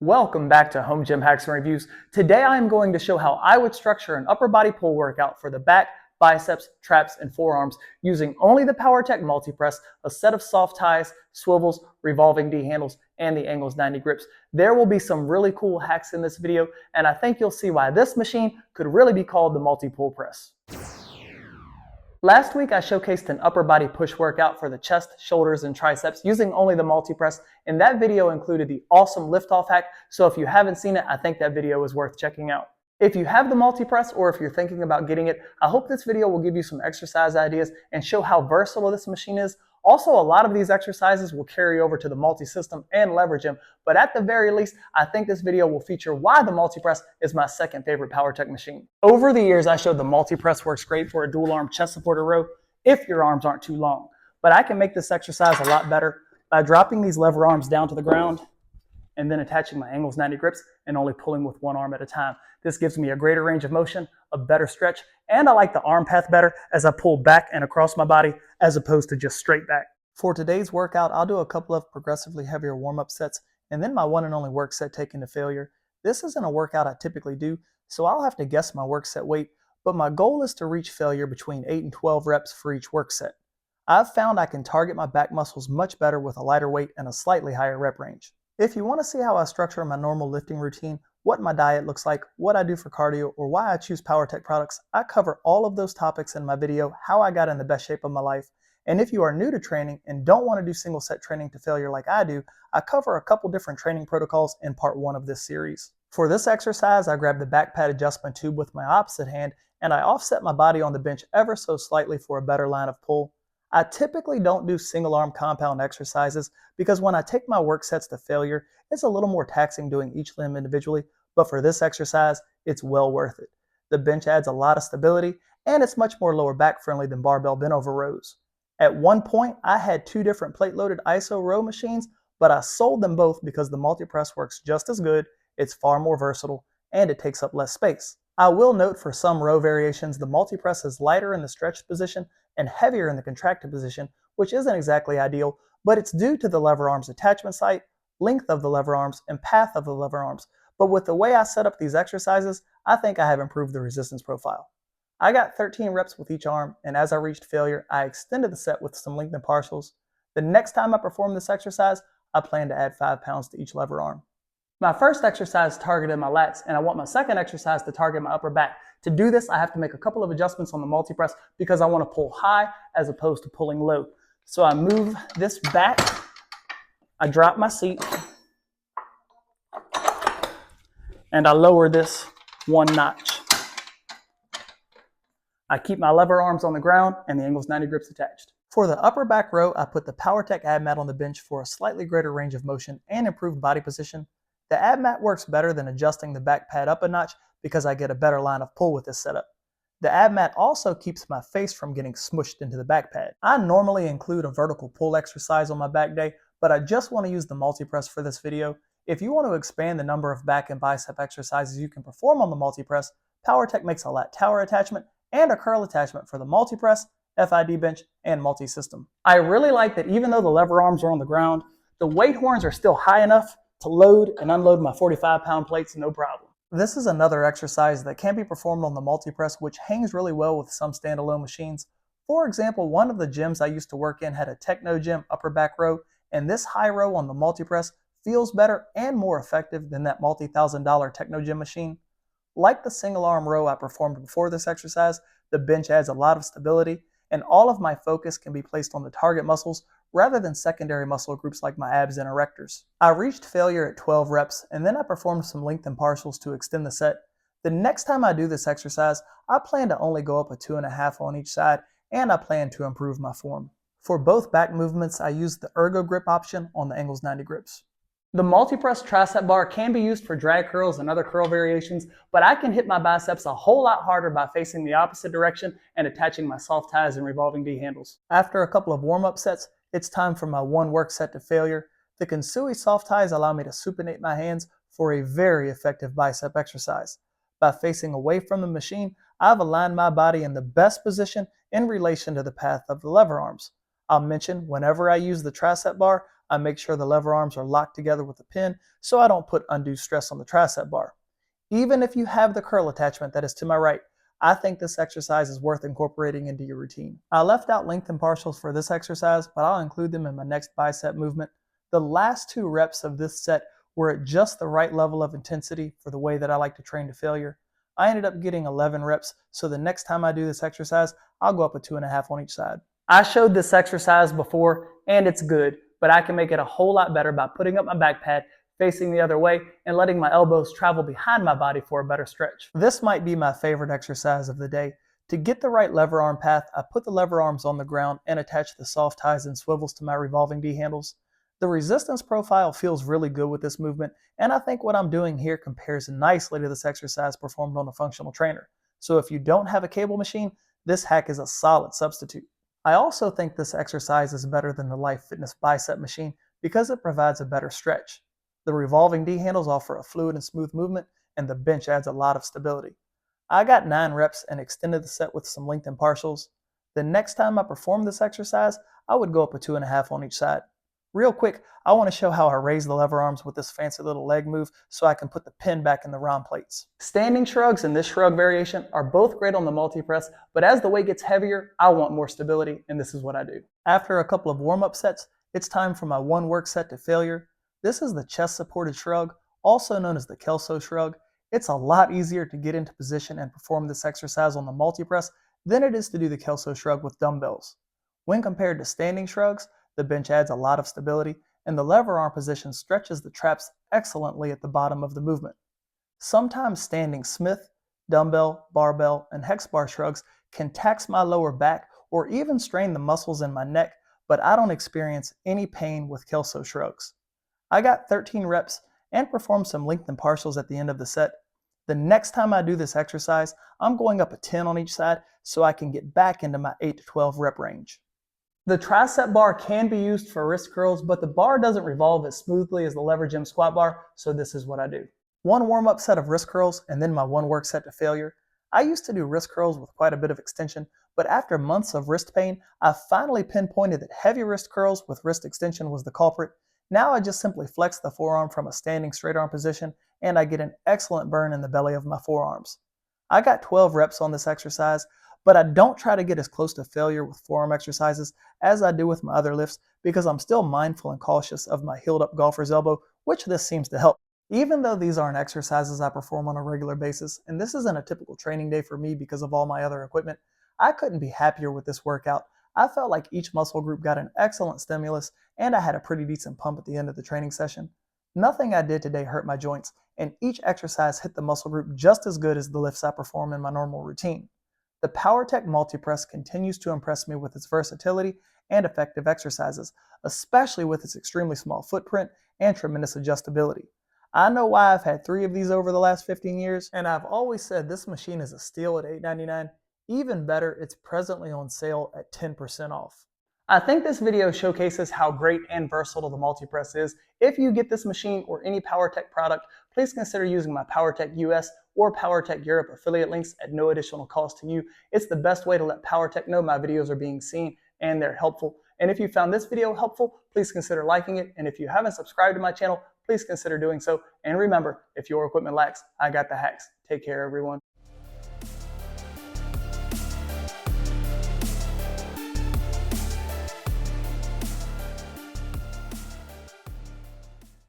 Welcome back to Home Gym Hacks and Reviews. Today I am going to show how I would structure an upper body pull workout for the back, biceps, traps, and forearms using only the Powertec Multipress, a set of soft ties, swivels, revolving D handles, and the Angles 90 grips. There will be some really cool hacks in this video, and I think you'll see why this machine could really be called the multi-pull press. Last week I showcased an upper body push workout for the chest, shoulders, and triceps using only the multi-press, and that video included the awesome lift-off hack, so if you haven't seen it, I think that video is worth checking out. If you have the multi-press or if you're thinking about getting it, I hope this video will give you some exercise ideas and show how versatile this machine is. Also, a lot of these exercises will carry over to the multi-system and leverage them, but at the very least, I think this video will feature why the multi-press is my second favorite Powertec machine. Over the years, I showed the multi-press works great for a dual arm chest supporter row if your arms aren't too long, but I can make this exercise a lot better by dropping these lever arms down to the ground and then attaching my Angles 90 grips and only pulling with one arm at a time. This gives me a greater range of motion, a better stretch, and I like the arm path better as I pull back and across my body as opposed to just straight back. For today's workout, I'll do a couple of progressively heavier warm-up sets and then my one and only work set taken to failure. This isn't a workout I typically do, so I'll have to guess my work set weight, but my goal is to reach failure between 8 and 12 reps for each work set. I've found I can target my back muscles much better with a lighter weight and a slightly higher rep range. If you want to see how I structure my normal lifting routine, what my diet looks like, what I do for cardio, or why I choose Powertec products, I cover all of those topics in my video, How I Got in the Best Shape of My Life. And if you are new to training and don't want to do single set training to failure like I do, I cover a couple different training protocols in part 1 of this series. For this exercise, I grab the back pad adjustment tube with my opposite hand and I offset my body on the bench ever so slightly for a better line of pull. I typically don't do single arm compound exercises because when I take my work sets to failure, it's a little more taxing doing each limb individually, but for this exercise, it's well worth it. The bench adds a lot of stability and it's much more lower back friendly than barbell bent over rows. At one point, I had 2 different plate-loaded ISO row machines, but I sold them both because the multi-press works just as good, it's far more versatile, and it takes up less space. I will note for some row variations, the multi-press is lighter in the stretched position and heavier in the contracted position, which isn't exactly ideal, but it's due to the lever arms attachment site, length of the lever arms, and path of the lever arms. But with the way I set up these exercises, I think I have improved the resistance profile. I got 13 reps with each arm, and as I reached failure, I extended the set with some lengthened partials. The next time I perform this exercise, I plan to add 5 pounds to each lever arm. My first exercise targeted my lats, and I want my second exercise to target my upper back. To do this, I have to make a couple of adjustments on the multi-press because I want to pull high as opposed to pulling low. So I move this back, I drop my seat, and I lower this 1 notch. I keep my lever arms on the ground and the Angles 90 grips attached. For the upper back row, I put the Powertec Ab Mat on the bench for a slightly greater range of motion and improved body position. The Ab Mat works better than adjusting the back pad up a notch because I get a better line of pull with this setup. The Ab Mat also keeps my face from getting smushed into the back pad. I normally include a vertical pull exercise on my back day, but I just want to use the multi-press for this video. If you want to expand the number of back and bicep exercises you can perform on the multi-press, Powertec makes a lat tower attachment and a curl attachment for the multi-press, FID bench, and multi-system. I really like that even though the lever arms are on the ground, the weight horns are still high enough to load and unload my 45-pound plates no problem. This is another exercise that can be performed on the multi-press, which hangs really well with some standalone machines. For example, one of the gyms I used to work in had a techno gym upper back row, and this high row on the multi-press feels better and more effective than that multi-$1,000 techno gym machine. Like the single arm row I performed before this exercise, the bench adds a lot of stability, and all of my focus can be placed on the target muscles rather than secondary muscle groups like my abs and erectors. I reached failure at 12 reps, and then I performed some lengthened partials to extend the set. The next time I do this exercise, I plan to only go up a 2.5 on each side, and I plan to improve my form. For both back movements, I use the ergo grip option on the Angles 90 grips. The multi-press tricep bar can be used for drag curls and other curl variations, but I can hit my biceps a whole lot harder by facing the opposite direction and attaching my soft ties and revolving D handles. After a couple of warm-up sets, it's time for my one work set to failure. The Kensui soft ties allow me to supinate my hands for a very effective bicep exercise. By facing away from the machine, I've aligned my body in the best position in relation to the path of the lever arms. I'll mention whenever I use the tricep bar, I make sure the lever arms are locked together with a pin so I don't put undue stress on the tricep bar. Even if you have the curl attachment that is to my right, I think this exercise is worth incorporating into your routine. I left out length and partials for this exercise, but I'll include them in my next bicep movement. The last 2 reps of this set were at just the right level of intensity for the way that I like to train to failure. I ended up getting 11 reps, so the next time I do this exercise, I'll go up a 2.5 on each side. I showed this exercise before, and it's good, but I can make it a whole lot better by putting up my back pad, facing the other way, and letting my elbows travel behind my body for a better stretch. This might be my favorite exercise of the day. To get the right lever arm path, I put the lever arms on the ground and attach the soft ties and swivels to my revolving D handles. The resistance profile feels really good with this movement, and I think what I'm doing here compares nicely to this exercise performed on a functional trainer. So if you don't have a cable machine, this hack is a solid substitute. I also think this exercise is better than the Life Fitness bicep machine because it provides a better stretch. The revolving D handles offer a fluid and smooth movement, and the bench adds a lot of stability. I got 9 reps and extended the set with some length and partials. The next time I perform this exercise, I would go up a 2.5 on each side. Real quick, I want to show how I raise the lever arms with this fancy little leg move so I can put the pin back in the ROM plates. Standing shrugs and this shrug variation are both great on the multi-press, but as the weight gets heavier, I want more stability, and this is what I do. After a couple of warm-up sets, it's time for my one work set to failure. This is the chest-supported shrug, also known as the Kelso shrug. It's a lot easier to get into position and perform this exercise on the multi-press than it is to do the Kelso shrug with dumbbells. When compared to standing shrugs, the bench adds a lot of stability, and the lever arm position stretches the traps excellently at the bottom of the movement. Sometimes standing Smith, dumbbell, barbell, and hex bar shrugs can tax my lower back or even strain the muscles in my neck, but I don't experience any pain with Kelso shrugs. I got 13 reps and performed some length and partials at the end of the set. The next time I do this exercise, I'm going up a 10 on each side so I can get back into my 8 to 12 rep range. The tricep bar can be used for wrist curls, but the bar doesn't revolve as smoothly as the lever gym squat bar, so this is what I do. One warm-up set of wrist curls and then my one work set to failure. I used to do wrist curls with quite a bit of extension, but after months of wrist pain, I finally pinpointed that heavy wrist curls with wrist extension was the culprit. Now I just simply flex the forearm from a standing straight arm position and I get an excellent burn in the belly of my forearms. I got 12 reps on this exercise, but I don't try to get as close to failure with forearm exercises as I do with my other lifts because I'm still mindful and cautious of my healed up golfer's elbow, which this seems to help. Even though these aren't exercises I perform on a regular basis, and this isn't a typical training day for me because of all my other equipment, I couldn't be happier with this workout. I felt like each muscle group got an excellent stimulus, and I had a pretty decent pump at the end of the training session. Nothing I did today hurt my joints, and each exercise hit the muscle group just as good as the lifts I perform in my normal routine. The Powertec Multipress continues to impress me with its versatility and effective exercises, especially with its extremely small footprint and tremendous adjustability. I know why I've had 3 of these over the last 15 years, and I've always said this machine is a steal at $8.99. Even better, it's presently on sale at 10% off. I think this video showcases how great and versatile the multi-press is. If you get this machine or any Powertec product, please consider using my Powertec US or Powertec Europe affiliate links at no additional cost to you. It's the best way to let Powertec know my videos are being seen and they're helpful. And if you found this video helpful, please consider liking it. And if you haven't subscribed to my channel, please consider doing so. And remember, if your equipment lacks, I got the hacks. Take care, everyone.